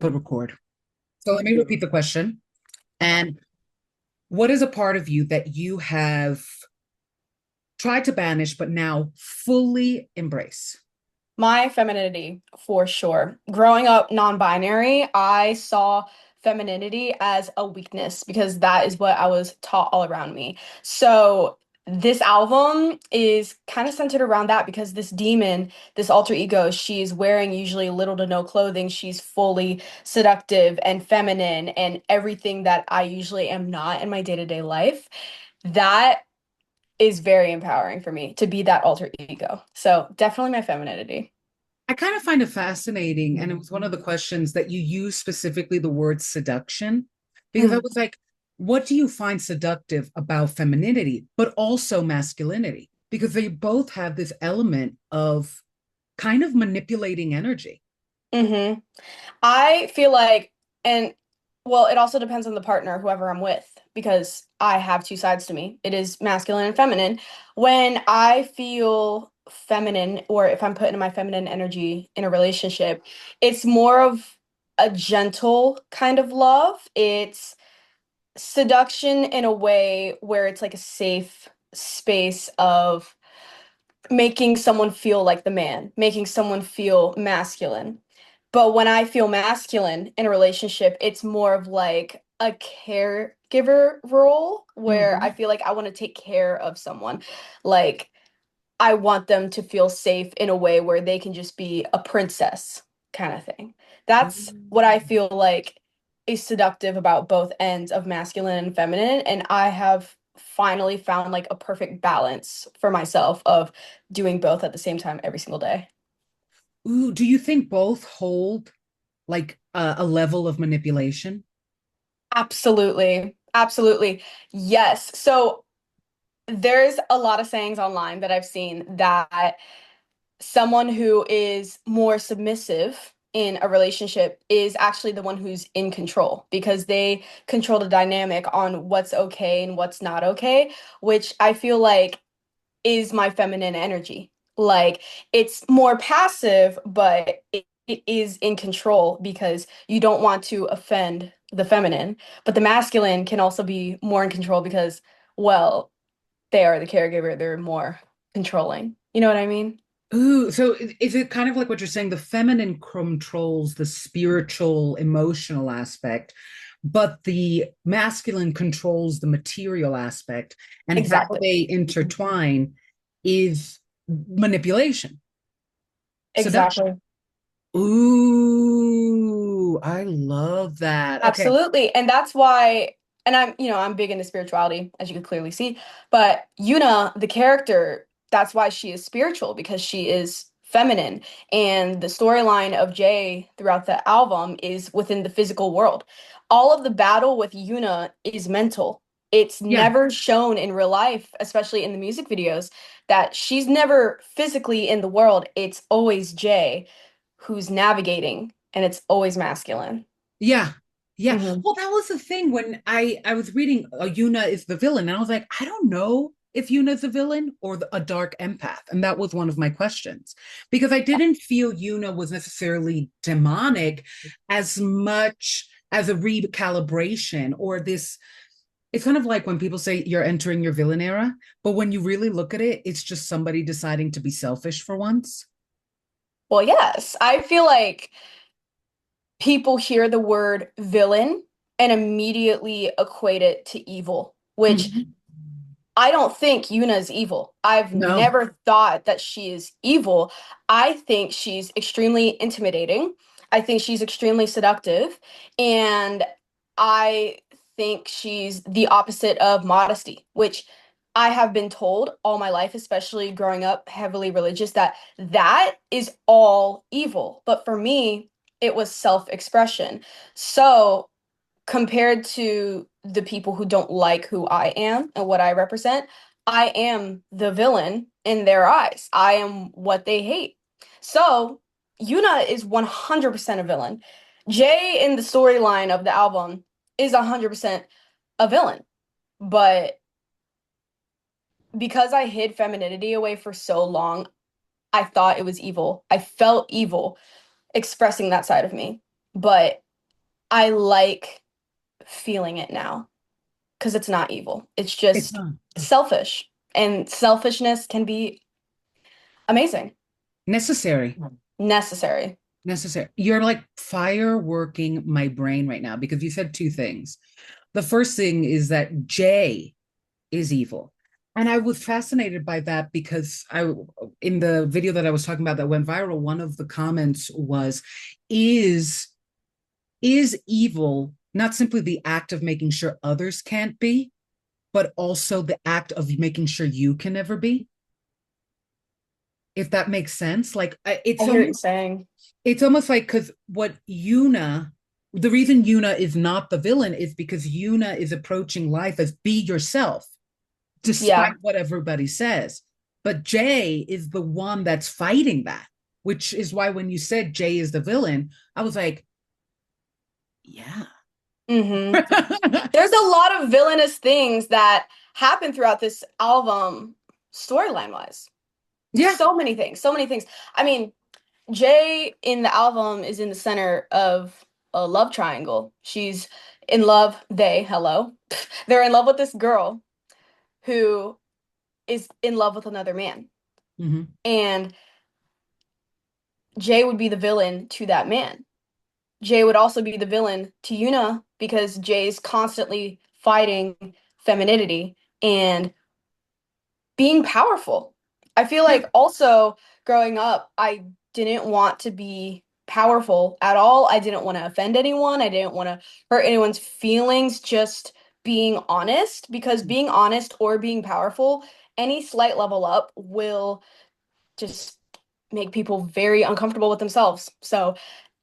But record. So let me repeat the question. And what is a part of you that you have tried to banish, but now fully embrace? My femininity, for sure. Growing up non-binary, I saw femininity as a weakness because that is what I was taught all around me. So this album is kind of centered around that because this demon, this alter ego, she's wearing usually little to no clothing. She's fully seductive and feminine and everything that I usually am not in my day-to-day life. That is very empowering for me to be that alter ego. So definitely my femininity. I kind of find it fascinating. And it was one of the questions that you use specifically the word seduction, because I Mm. was like, what do you find seductive about femininity, but also masculinity? Because they both have this element of kind of manipulating energy. hmm I feel like, and well, it also depends on the partner, whoever I'm with, because I have two sides to me. It is masculine and feminine. When I feel feminine, or if I'm putting my feminine energy in a relationship, it's more of a gentle kind of love. It's seduction in a way where it's like a safe space of making someone feel like the man, making someone feel masculine. But when I feel masculine in a relationship, it's more of like a caregiver role where I Mhm. feel like I want to take care of someone. Like I want them to feel safe in a way where they can just be a princess kind of thing. That's what I feel like is seductive about both ends of masculine and feminine. And I have finally found like a perfect balance for myself of doing both at the same time every single day. Ooh, do you think both hold like a level of manipulation? Absolutely. Absolutely. Yes. So there's a lot of sayings online that I've seen that someone who is more submissive in a relationship is actually the one who's in control because they control the dynamic on what's okay and what's not okay, which I feel like is my feminine energy. Like it's more passive, but it is in control because you don't want to offend the feminine. But the masculine can also be more in control because, well, they are the caregiver, they're more controlling. You know what I mean? Ooh, so is it kind of like what you're saying? The feminine controls the spiritual, emotional aspect, but the masculine controls the material aspect, and how Exactly. they intertwine is manipulation, seduction. Exactly. Ooh, I love that. Okay. Absolutely. And that's why, and I'm big into spirituality, as you could clearly see. But Yuna, the character, that's why she is spiritual, because she is feminine. And the storyline of Jay throughout the album is within the physical world. All of the battle with Yuna is mental. It's Yeah. never shown in real life, especially in the music videos, that she's never physically in the world. It's always Jay who's navigating, and it's always masculine. Yeah. Yeah. Mhm. Well, that was the thing when I was reading Yuna is the villain, and I was like, I don't know if Yuna's a villain or a dark empath. And that was one of my questions because I didn't feel Yuna was necessarily demonic as much as a recalibration or this. It's kind of like when people say you're entering your villain era, but when you really look at it, it's just somebody deciding to be selfish for once. Well, yes, I feel like people hear the word villain and immediately equate it to evil, which Mhm. I don't think Yuna's evil. I've No. never thought that she is evil. I think she's extremely intimidating. I think she's extremely seductive. And I think she's the opposite of modesty, which I have been told all my life, especially growing up heavily religious, that that is all evil. But for me, it was self-expression. So compared to the people who don't like who I am and what I represent, I am the villain in their eyes. I am what they hate. So Yuna is 100% a villain. Jay in the storyline of the album is 100% a villain. But because I hid femininity away for so long, I thought it was evil. I felt evil expressing that side of me. But I like feeling it now because it's not evil. It's It's just not selfish. And selfishness can be amazing, necessary. necessary. Necessary. You're like fireworking my brain right now because you said two things. The first thing is that Jay is evil. And I was fascinated by that because in the video that I was talking about that went viral, one of the comments was, is is evil not simply the act of making sure others can't be, but also the act of making sure you can never be? If that makes sense. Like I hear what you're saying. it's almost like because what Yuna, the reason Yuna is not the villain is because Yuna is approaching life as be yourself, despite Yeah. what everybody says. But Jay is the one that's fighting that, which is why when you said Jay is the villain, I was like, yeah. Mm-hmm. There's a lot of villainous things that happen throughout this album, storyline wise. Yeah. So many things, so many things. I mean, Jay in the album is in the center of a love triangle. She's in love, hello. They're in love with this girl who is in love with another man. Mm-hmm. And Jay would be the villain to that man. Jay would also be the villain to Yuna because Jay's constantly fighting femininity and being powerful. I feel Yeah. like also growing up, I didn't want to be powerful at all. I didn't want to offend anyone. I didn't want to hurt anyone's feelings, just being honest, because being honest or being powerful, any slight level up will just make people very uncomfortable with themselves. So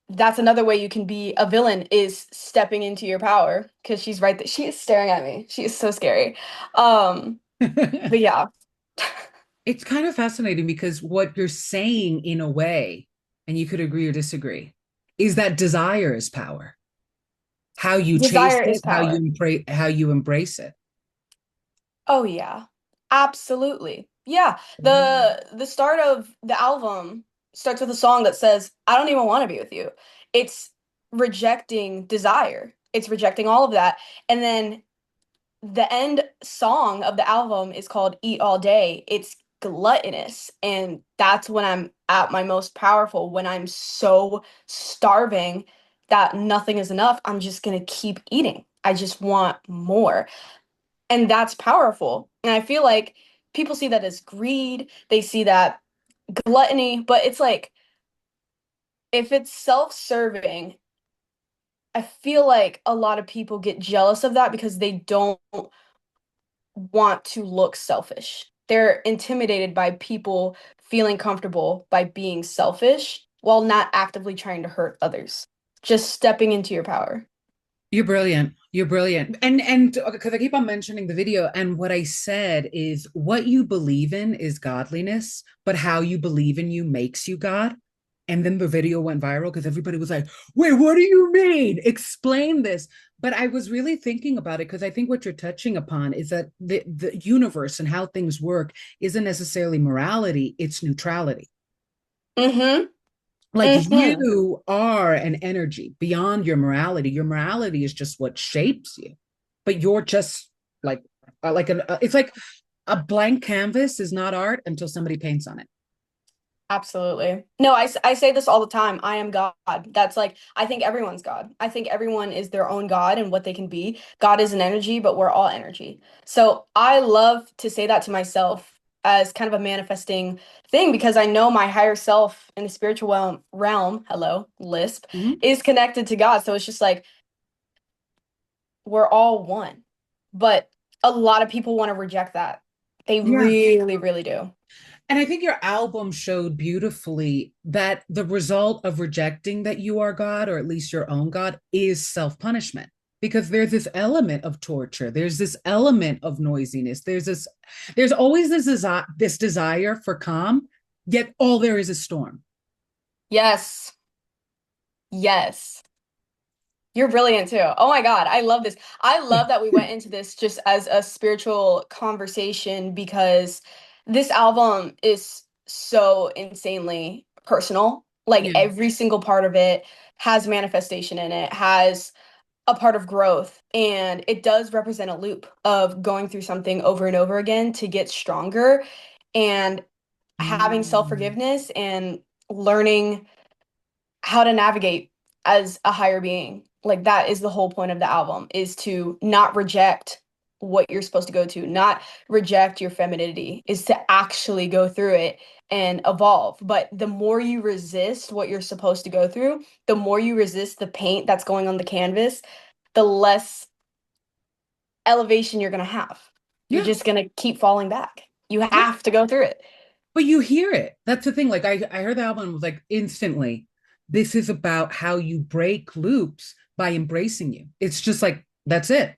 that's another way you can be a villain is stepping into your power because she's right there. She is staring at me. She is so scary. Um, but yeah. It's kind of fascinating because what you're saying, in a way, and you could agree or disagree, is that desire is power. How you chase Desire is it, power. how you embrace it. Oh yeah. Absolutely. Yeah. The start of the album starts with a song that says, I don't even want to be with you. It's rejecting desire. It's rejecting all of that. And then the end song of the album is called Eat All Day. It's gluttonous. And that's when I'm at my most powerful, when I'm so starving that nothing is enough. I'm just going to keep eating. I just want more. And that's powerful. And I feel like people see that as greed, they see that gluttony, but it's like if it's self-serving, I feel like a lot of people get jealous of that because they don't want to look selfish. They're intimidated by people feeling comfortable by being selfish while not actively trying to hurt others. Just stepping into your power. You're brilliant. You're brilliant. And because I keep on mentioning the video, and what I said is what you believe in is godliness, but how you believe in you makes you God. And then the video went viral because everybody was like, wait, what do you mean? Explain this. But I was really thinking about it because I think what you're touching upon is that the universe and how things work isn't necessarily morality, it's neutrality. Mm-hmm. Like Mm-hmm. you are an energy beyond your morality. Your morality is just what shapes you, but you're just like it's like a blank canvas is not art until somebody paints on it. Absolutely. No, I say this all the time. I am God. That's like, I think everyone's God. I think everyone is their own God and what they can be. God is an energy, but we're all energy. So I love to say that to myself as kind of a manifesting thing because I know my higher self in the spiritual realm, hello, lisp, Mhm. is connected to God. So it's just like, we're all one. But a lot of people want to reject that. They Yeah. really, really do. And I think your album showed beautifully that the result of rejecting that you are God, or at least your own God, is self punishment. Because there's this element of torture, there's this element of noisiness, there's always this desire for calm, yet all there is storm. Yes. Yes. You're brilliant too. Oh my God, I love this. I love that we went into this just as a spiritual conversation because this album is so insanely personal. Like Yeah. every single part of it has manifestation in it, has a part of growth, and it does represent a loop of going through something over and over again to get stronger and having Mm. self-forgiveness and learning how to navigate as a higher being. Like that is the whole point of the album, is to not reject what you're supposed to go to, not reject your femininity, is to actually go through it and evolve. But the more you resist what you're supposed to go through, the more you resist the paint that's going on the canvas, the less elevation you're going to have. You're Yeah. just going to keep falling back. You Yeah. have to go through it. But you hear it. That's the thing. Like I heard the album and was like instantly, this is about how you break loops by embracing you. It's just like, that's it.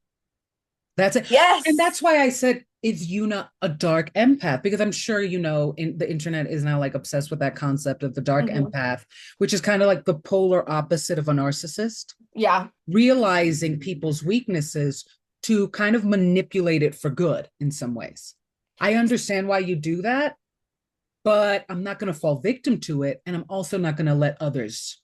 That's it. And Yes. that's why I said, is Yuna a dark empath? Because I'm sure you know in the internet is now like obsessed with that concept of the dark Hmm. empath, which is kind of like the polar opposite of a narcissist, Yeah. realizing people's weaknesses to kind of manipulate it for good in some ways. I understand why you do that, but I'm not going to fall victim to it. And I'm also not going to let others.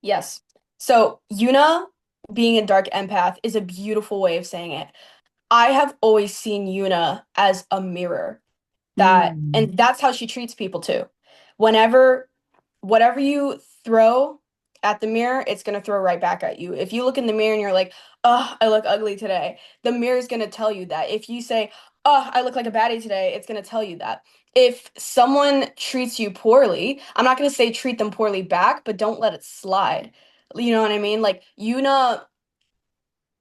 Yes. So Yuna being a dark empath is a beautiful way of saying it. I have always seen Yuna as a mirror, that, Mm. and that's how she treats people too. Whenever, whatever you throw at the mirror, it's gonna throw right back at you. If you look in the mirror and you're like, "Oh, I look ugly today," the mirror's gonna tell you that. If you say, "Oh, I look like a baddie today," it's gonna tell you that. If someone treats you poorly, I'm not gonna say treat them poorly back, but don't let it slide. You know what I mean? Like Yuna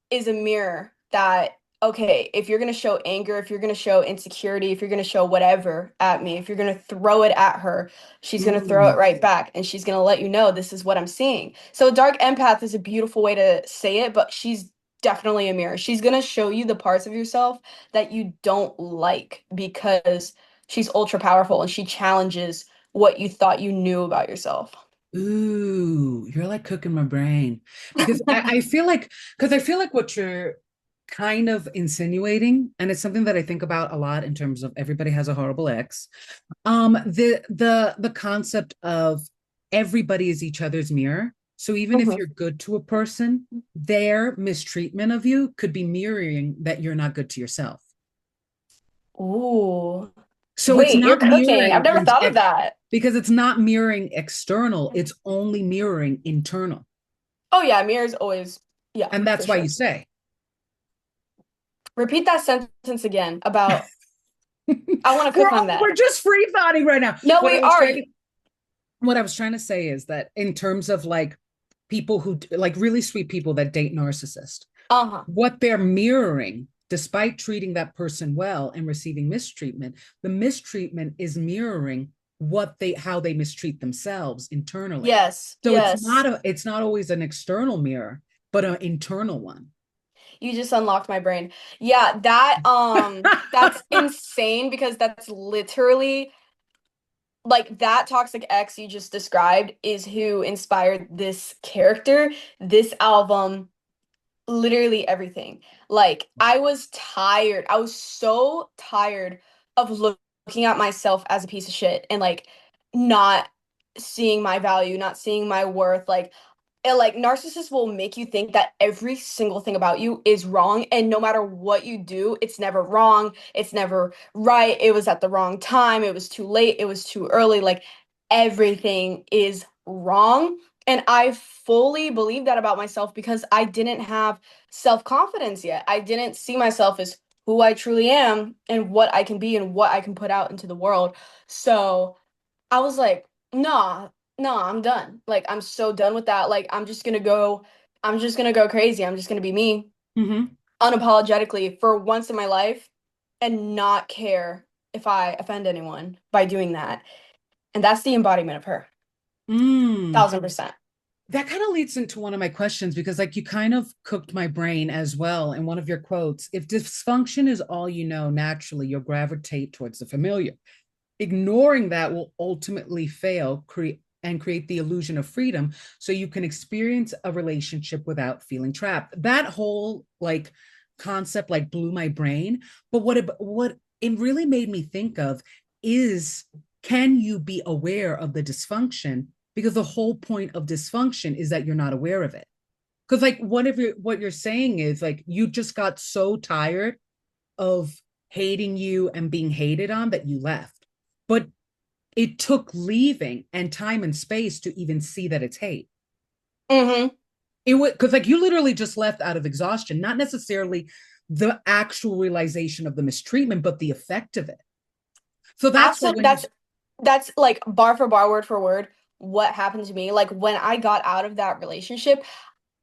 is a mirror that, okay, if you're going to show anger, if you're going to show insecurity, if you're going to show whatever at me, if you're going to throw it at her, she's going to throw it Mm. right back, and she's going to let you know this is what I'm seeing. So dark empath is a beautiful way to say it, but she's definitely a mirror. She's going to show you the parts of yourself that you don't like because she's ultra powerful and she challenges what you thought you knew about yourself. Ooh, you're like cooking my brain because I feel like what you're kind of insinuating, and it's something that I think about a lot in terms of everybody has a horrible ex. The concept of everybody is each other's mirror. So even if Mhm. you're good to a person, their mistreatment of you could be mirroring that you're not good to yourself. Ooh. So it's Wait, you're not cooking. I've mirroring never thought of that. because it's not mirroring external, it's only mirroring internal. Oh yeah, mirrors always. Yeah, And for that's why you sure. say. Repeat that sentence again about I want to we're cook on that. we're just free thoughting right now. No, we are. What I was trying to say is that in terms of like people who like really sweet people that date narcissists, Uh-huh. what they're mirroring, despite treating that person well and receiving mistreatment, the mistreatment is mirroring what they how they mistreat themselves internally. Yes, So yes. it's not always an external mirror, but an internal one. You just unlocked my brain. Yeah, that's insane because that's literally like that toxic ex you just described is who inspired this character, this album, literally everything. Like I was tired. I was so tired of looking at myself as a piece of shit and like not seeing my value, not seeing my worth. Like and like narcissists will make you think that every single thing about you is wrong, and no matter what you do, it's never wrong, it's never right, it was at the wrong time, it was too late, it was too early, like everything is wrong. And I fully believe that about myself because I didn't have self-confidence yet. I didn't see myself as who I truly am and what I can be and what I can put out into the world. So I was like, nah, nah, I'm done. Like, I'm so done with that. Like, I'm just gonna go crazy. I'm just gonna be me Mm-hmm. unapologetically for once in my life and not care if I offend anyone by doing that. And that's the embodiment of her. Mm. 1000%. That kind of leads into one of my questions because, like, you kind of cooked my brain as well in one of your quotes. If dysfunction is all you know, naturally, you'll gravitate towards the familiar. Ignoring that will ultimately fail, create the illusion of freedom so you can experience a relationship without feeling trapped. That whole like concept like blew my brain. But what it really made me think of is can you be aware of the dysfunction because the whole point of dysfunction is that you're not aware of it. Because like what you're saying is like you just got so tired of hating you and being hated on that you left. But it took leaving and time and space to even see that it's hate. Mm-hmm. It was because like you literally just left out of exhaustion, not necessarily the actual realization of the mistreatment, but the effect of it. So that's why Absolutely. when you That's like bar for bar, word for word, what happened to me. Like when I got out of that relationship,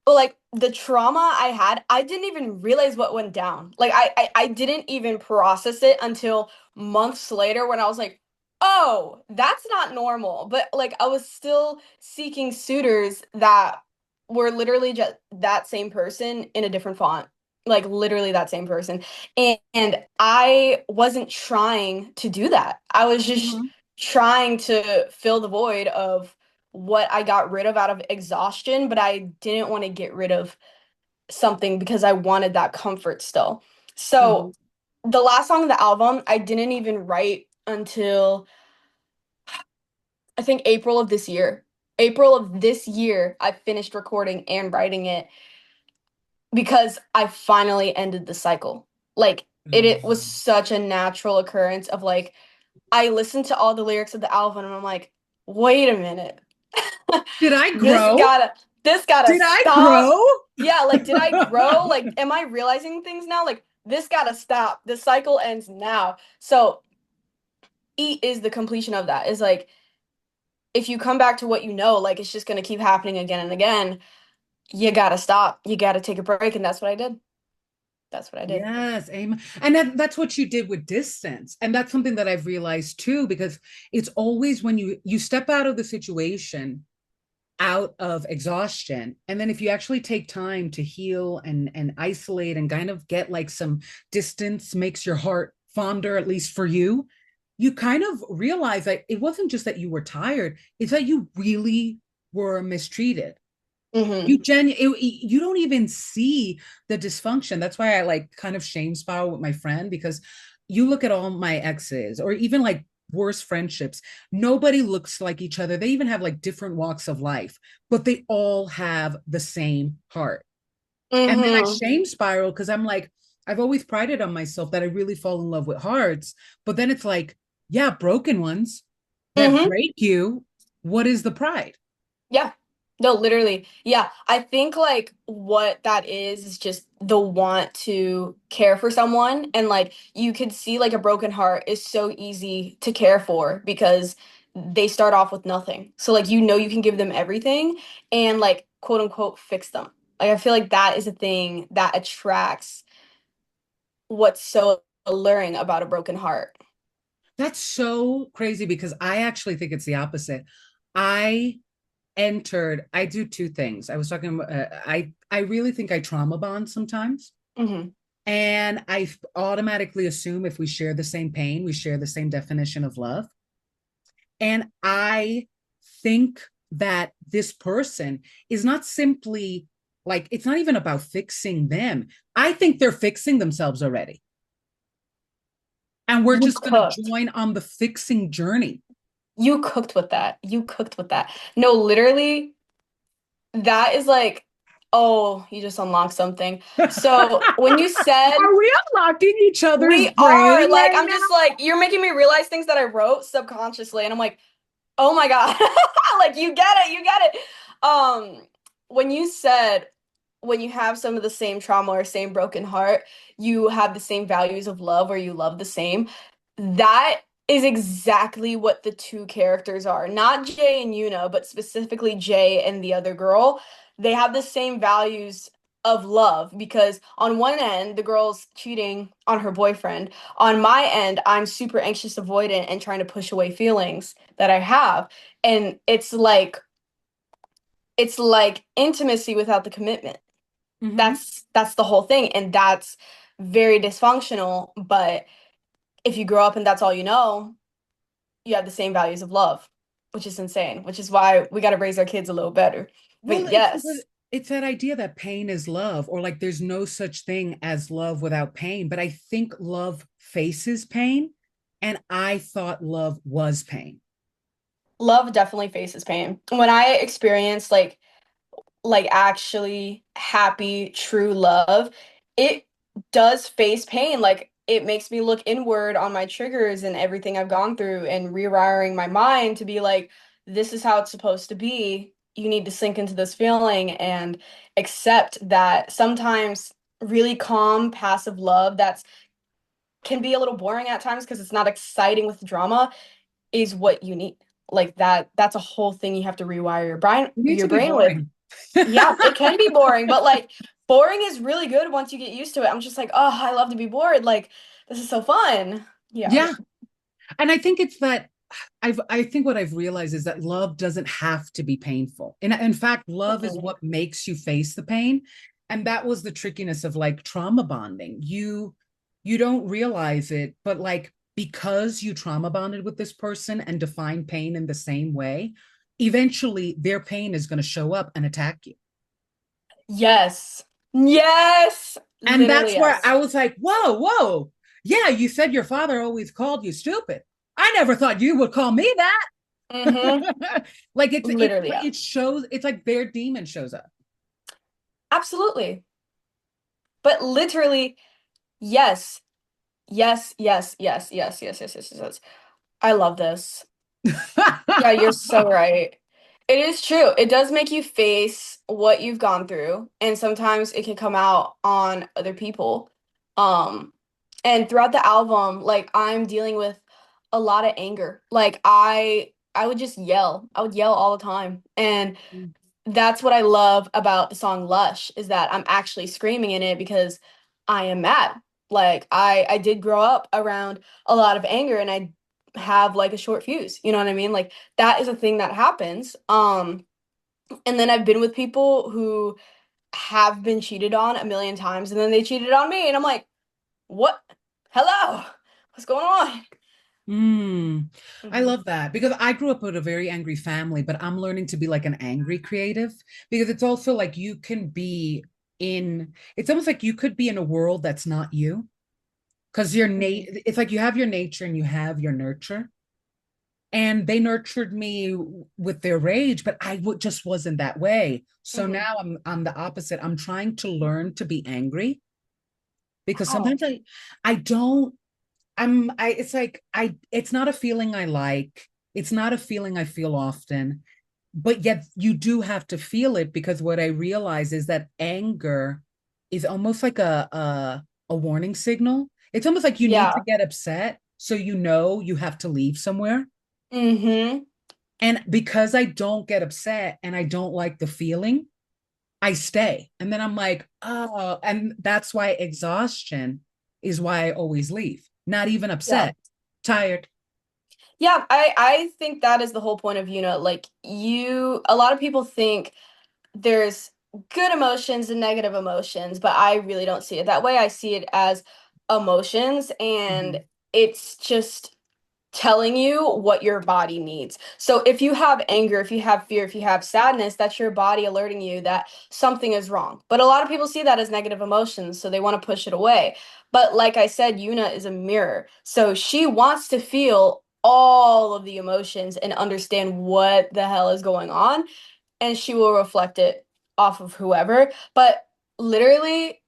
like the trauma I had, I didn't even realize what went down. Like I didn't even process it until months later when I was like, oh, that's not normal. But like I was still seeking suitors that were literally just that same person in a different font. Like literally that same person. And I wasn't trying to do that. I was just Mhm. trying to fill the void of what I got rid of out of exhaustion, but I didn't want to get rid of something because I wanted that comfort still. So Mhm. the last song of the album, I didn't even write until I think April of this year. April of this year, I finished recording and writing it because I finally ended the cycle. Like it was Mhm. such a natural occurrence of like I listened to all the lyrics of the album and I'm like, wait a minute. Did I This grow? gotta this gotta Did I stop. grow? Yeah, like did I grow? Like am I realizing things now? Like this gotta stop. The cycle ends now. So E is the completion of that. Is like if you come back to what you know, like it's just gonna keep happening again and again. You gotta stop. You gotta take a break. And that's what I did. That's what I did. Yes, amen. And that's what you did with distance. And that's something that I've realized too, because it's always when you step out of the situation out of exhaustion, and then if you actually take time to heal and isolate and kind of get like some distance makes your heart fonder, at least for you, you kind of realize that it wasn't just that you were tired, it's that you really were mistreated. Mm-hmm. You don't even see the dysfunction. That's why I like kind of shame spiral with my friend, because you look at all my exes or even like worse friendships, nobody looks like each other. They even have like different walks of life, but they all have the same heart. And then I Mm-hmm. shame spiral because I'm like, I've always prided on myself that I really fall in love with hearts, but then it's like, yeah, broken ones that Mm-hmm. break you. What is the pride? Yeah. No, literally. Yeah. I think like what that is just the want to care for someone. And like you could see like a broken heart is so easy to care for because they start off with nothing. So like you know you can give them everything and like quote unquote fix them. Like I feel like that is a thing that attracts what's so alluring about a broken heart. That's so crazy because I actually think it's the opposite. I I do two things. I was talking about, I really think I trauma bond sometimes. Mm-hmm. And I automatically assume if we share the same pain, we share the same definition of love. And I think that this person is not simply like, it's not even about fixing them. I think they're fixing themselves already. And we're You just going to cooked. join on the fixing journey. You cooked with that. You cooked with that. No, literally, that is like, oh, you just unlocked something. So when you said Are we unlocking each other's we brain are, like, right I'm now? just like, you're making me realize things that I wrote subconsciously. And I'm like, oh my God. Like, you get it. You get it. When you said, when you have some of the same trauma or same broken heart, you have the same values of love or you love the same. That is exactly what the two characters are. Not Jay and Yuna, but specifically Jay and the other girl. They have the same values of love because on one end, the girl's cheating on her boyfriend. On my end, I'm super anxious, avoidant, and trying to push away feelings that I have. And it's like intimacy without the commitment. Mm-hmm. That's the whole thing. And that's very dysfunctional. But if you grow up and that's all you know, you have the same values of love, which is insane, which is why we got to raise our kids a little better. Well, But yes, it's that idea that pain is love, or like there's no such thing as love without pain. But I think love faces pain, and I thought love was pain. Love definitely faces pain. When I experience like actually happy, true love, it does face pain. Like it makes me look inward on my triggers and everything I've gone through and rewiring my mind to be like, this is how it's supposed to be. You need to sink into this feeling and accept that sometimes really calm, passive love that's can be a little boring at times because it's not exciting with drama is what you need. Like that's a whole thing you have to rewire You need your to be brain with. boring. Yeah, it can be boring, but like boring is really good once you get used to it. I'm just like, oh, I love to be bored. Like this is so fun. Yeah. Yeah. And I think it's that I think what I've realized is that love doesn't have to be painful. In fact, love is Mhm. what makes you face the pain. And that was the trickiness of like trauma bonding. You don't realize it, but like because you trauma bonded with this person and define pain in the same way, eventually their pain is going to show up and attack you. Yes. Yes. And Literally that's where yes. I was like, whoa, whoa. Yeah, you said your father always called you stupid. I never thought you would call me that. Mm-hmm. Like it's Literally, yeah. it shows it's like their demon shows up. Absolutely. But literally, yes. Yes, yes, yes, yes, yes, yes, yes, yes, yes. I love this. Yeah, you're so right. It is true. It does make you face what you've gone through, and sometimes it can come out on other people. Um, and throughout the album, like I'm dealing with a lot of anger. Like I would just yell. I would yell all the time. And that's what I love about the song Lush is that I'm actually screaming in it because I am mad. Like I did grow up around a lot of anger and I have like a short fuse. You know what I mean? Like that is a thing that happens. And then I've been with people who have been cheated on a million times and then they cheated on me and I'm like, "What? Hello? What's going on?" Mm, I Hmm. love that because I grew up with a very angry family, but I'm learning to be like an angry creative because it's also like you can be it's almost like you could be in a world that's not you because Hmm. it's like you have your nature and you have your nurture. And they nurtured me with their rage, but just wasn't that way. So Hmm. now I'm the opposite. I'm trying to learn to be angry because Wow. sometimes I don't I it's like it's not a feeling I like. It's not a feeling I feel often, but yet you do have to feel it because what I realize is that anger is almost like a warning signal. It's almost like you need to Yeah. get upset so you know you have to leave somewhere. Hmm. And because I don't get upset and I don't like the feeling, I stay. And then I'm like, oh, and that's why exhaustion is why I always leave. Not even Yeah. upset, tired. Yeah, I think that is the whole point of Yuna. Like a lot of people think there's good emotions and negative emotions, but I really don't see it that way. I see it as emotions and Mhm. it's just telling you what your body needs. So if you have anger, if you have fear, if you have sadness, that's your body alerting you that something is wrong. But a lot of people see that as negative emotions, so they want to push it away. But like I said, Yuna is a mirror. So she wants to feel all of the emotions and understand what the hell is going on, and she will reflect it off of whoever. But literally,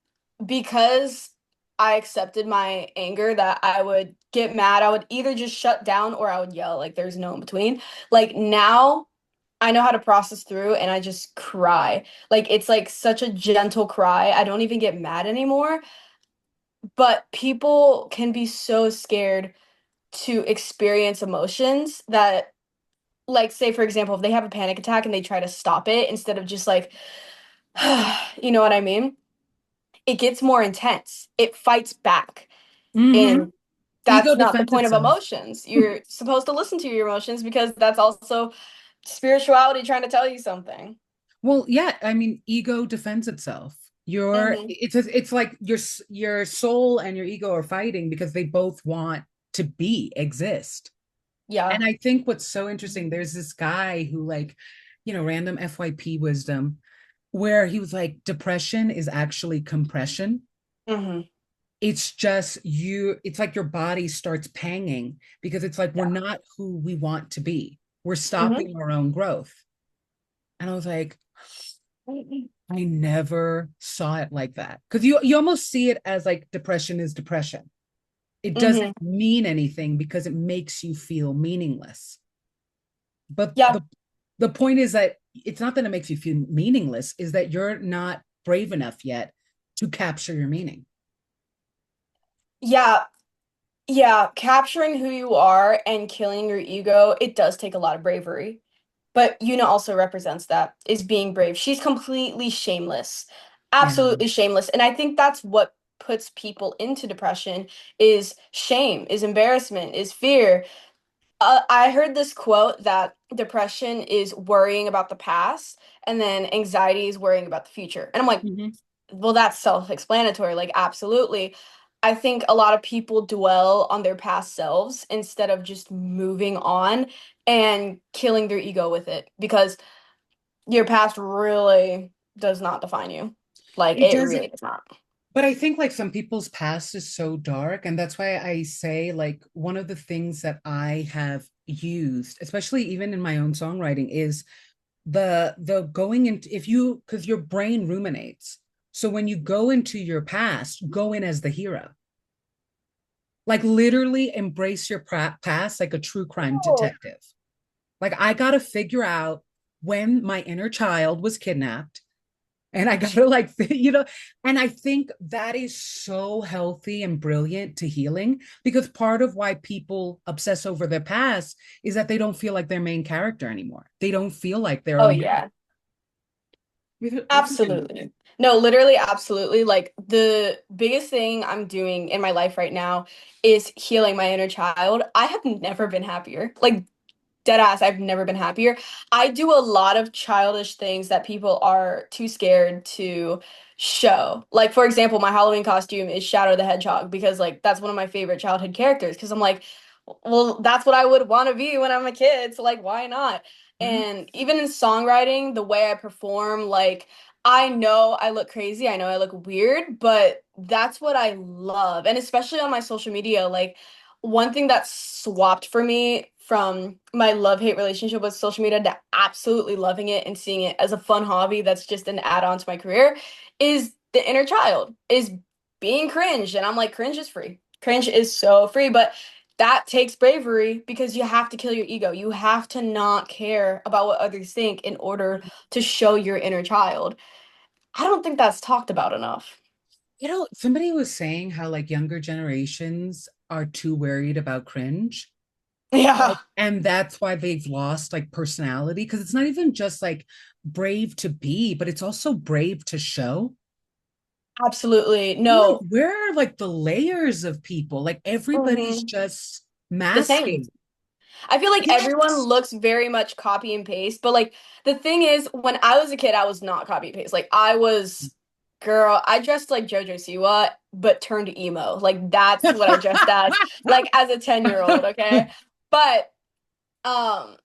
because I accepted my anger that I would get mad, I would either just shut down or I would yell. Like there's no in between. Like now I know how to process through and I just cry. Like it's like such a gentle cry. I don't even get mad anymore. But people can be so scared to experience emotions that like say for example if they have a panic attack and they try to stop it instead of just like you know what I mean? It gets more intense. It fights back. Hmm. And Ego that's not the defends point of itself. emotions. You're supposed to listen to your emotions because that's also spirituality trying to tell you something. Well, yeah, I mean, ego defends itself. Hmm. It's like your soul and your ego are fighting because they both want to exist. Yeah. And I think what's so interesting, there's this guy who like, random FYP wisdom where he was like, depression is actually compression. Hmm. It's just it's like your body starts panging because it's like we're Yeah. not who we want to be. We're Hmm. stopping our own growth. And I was like, I never saw it like that. Because you almost see it as like depression is depression. It doesn't Hmm. mean anything because it makes you feel meaningless. But Yeah. the point is that it's not that it makes you feel meaningless, is that you're not brave enough yet to capture your meaning. Yeah. Yeah. Capturing who you are and killing your ego, it does take a lot of bravery. But Yuna also represents that, is being brave. She's completely shameless, Yeah. absolutely shameless. And I think that's what puts people into depression is shame, is embarrassment, is fear. I heard this quote that depression is worrying about the past and then anxiety is worrying about the future. And I'm like, Mhm. well, that's self-explanatory. Like, absolutely. I think a lot of people dwell on their past selves instead of just moving on and killing their ego with it because your past really does not define you. Like, It it doesn't, really does not. but I think like some people's past is so dark. And that's why I say, like, one of the things that I have used, especially even in my own songwriting, is the going into, if you, because your brain ruminates. So when you go into your past, go in as the hero. Like literally embrace your past like a true crime Oh. detective. Like I got to figure out when my inner child was kidnapped, and I got to like and I think that is so healthy and brilliant to healing, because part of why people obsess over their past is that they don't feel like their main character anymore. They don't feel like they're Oh, on. yeah. What's new? Absolutely. No, literally, absolutely. Like the biggest thing I'm doing in my life right now is healing my inner child. I have never been happier. Like dead ass, I've never been happier. I do a lot of childish things that people are too scared to show. Like, for example, my Halloween costume is Shadow the Hedgehog because, like, that's one of my favorite childhood characters. Because I'm like, well, that's what I would want to be when I'm a kid. So, like, why not? Yeah. And even in songwriting, the way I perform, like, I know I look crazy, I know I look weird, but that's what I love. And especially on my social media, like, one thing that swapped for me from my love-hate relationship with social media to absolutely loving it and seeing it as a fun hobby that's just an add-on to my career is the inner child, is being cringe. And I'm like, cringe is free. Cringe is so free, but that takes bravery because you have to kill your ego. You have to not care about what others think in order to show your inner child. I don't think that's talked about enough. Somebody was saying how like younger generations are too worried about cringe. Yeah. Like, and that's why they've lost like personality, because it's not even just like brave to be, but it's also brave to show. Absolutely. I'm like, No. where are like the layers of people? Like everybody's Mhm. just The same. masking. I feel like everyone Yes. looks very much copy and paste, but like the thing is, when I was a kid, I was not copy and paste. Like I was, girl, I dressed like JoJo Siwa, but turned emo. Like that's what I dressed as, like as a 10-year-old, okay? But um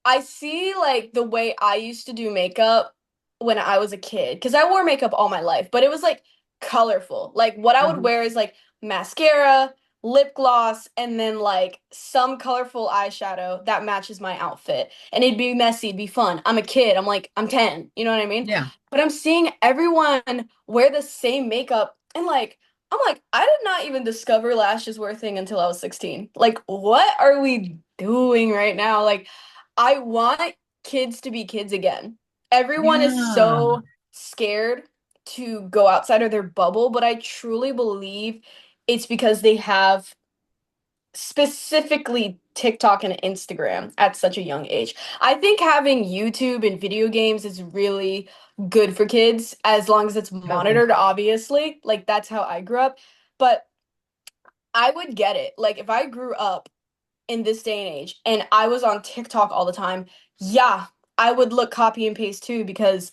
I see like the way I used to do makeup when I was a kid, because I wore makeup all my life, but it was like colorful. Like what I would Mhm. wear is like mascara, lip gloss, and then like some colorful eyeshadow that matches my outfit. And it'd be messy, it'd be fun. I'm a kid, I'm like, I'm 10, you know what I mean? Yeah. But I'm seeing everyone wear the same makeup and like, I'm like, I did not even discover lashes were a thing until I was 16. Like, what are we doing right now? Like, I want kids to be kids again. Everyone is Yeah. so scared to go outside of their bubble, but I truly believe it's because they have specifically TikTok and Instagram at such a young age. I think having YouTube and video games is really good for kids as long as it's Totally. monitored, obviously. Like that's how I grew up. But I would get it. Like if I grew up in this day and age and I was on TikTok all the time, yeah, I would look copy and paste too because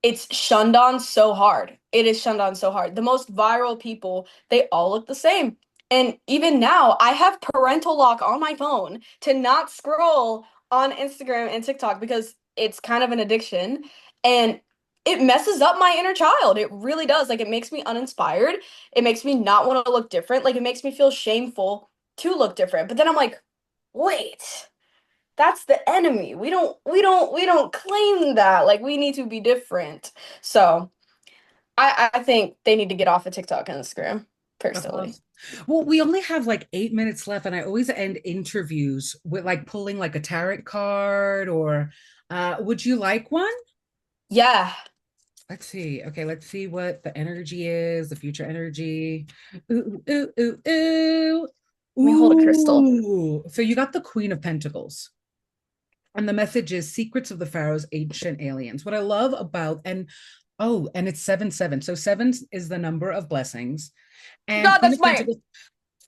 it's shunned on so hard. It is shunned on so hard. The most viral people, they all look the same. And even now, I have parental lock on my phone to not scroll on Instagram and TikTok because it's kind of an addiction and it messes up my inner child. It really does. Like it makes me uninspired. It makes me not want to look different. Like it makes me feel shameful to look different. But then I'm like, wait, that's the enemy. We don't claim that. Like we need to be different. So I think they need to get off of TikTok and Instagram, Uh-huh. personally. Well, we only have like 8 minutes left, and I always end interviews with like pulling like a tarot card or would you like one? Yeah. Let's see. Okay, let's see what the energy is, the future energy. Ooh, ooh, ooh, ooh. Let me hold a crystal. Ooh. So you got the Queen of Pentacles. And the message is Secrets of the Pharaoh's Ancient Aliens. What I love about, and oh, and it's 7 7. So seven is the number of blessings. And God, Queen that's of my Pentacles.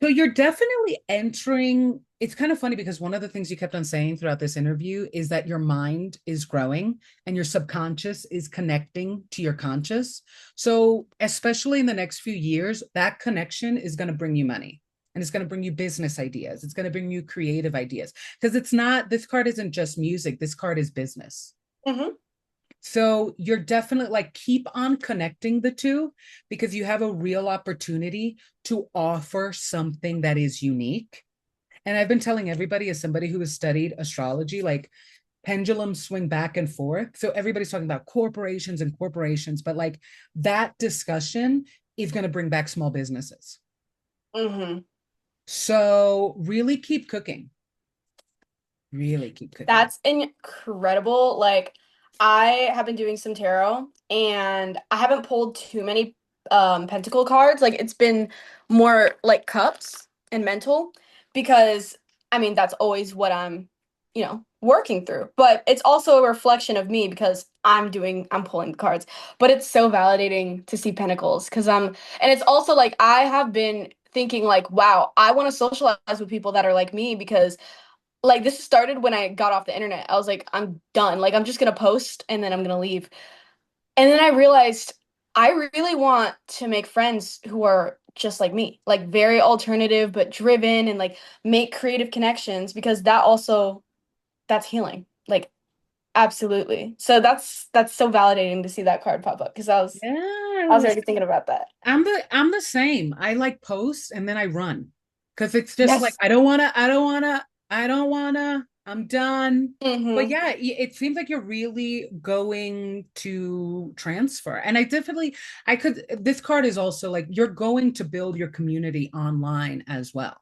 So you're definitely entering. It's kind of funny because one of the things you kept on saying throughout this interview is that your mind is growing and your subconscious is connecting to your conscious. So, especially in the next few years, that connection is going to bring you money and it's going to bring you business ideas. It's going to bring you creative ideas because it's not, this card isn't just music, this card is business. hmm So you're definitely like keep on connecting the two because you have a real opportunity to offer something that is unique. And I've been telling everybody, as somebody who has studied astrology, like pendulums swing back and forth. So everybody's talking about corporations and corporations, but like that discussion is going to bring back small businesses. hmm So really keep cooking. Really keep cooking. That's incredible. Like I have been doing some tarot and I haven't pulled too many pentacle cards. Like it's been more like cups and mental because I mean that's always what I'm working through. But it's also a reflection of me because I'm pulling the cards. But it's so validating to see pentacles because and it's also like I have been thinking like, wow, I want to socialize with people that are like me because like this started when I got off the internet. I was like, I'm done. Like I'm just gonna post and then I'm gonna leave. And then I realized I really want to make friends who are just like me, like very alternative but driven and like make creative connections because that's healing. Like absolutely. So that's so validating to see that card pop up because I was Yes. already thinking about that. I'm the same. I like post and then I run because it's just like Yes. I'm done. But hmm yeah, it seems like you're really going to transfer. And I could, this card is also like you're going to build your community online as well.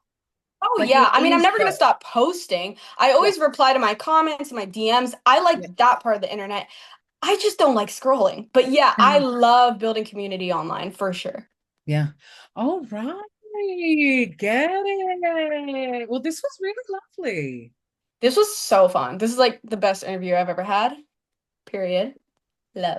Oh Like yeah. it I mean, I'm is never gonna both. stop posting. I Yeah. always reply to my comments and my DMs. I Yeah. like that part of the internet. I just don't like scrolling. But yeah, I Yeah. love building community online for sure. Yeah. All right. Get it. Well, this was really lovely. This was so fun. This is like the best interview I've ever had. Period.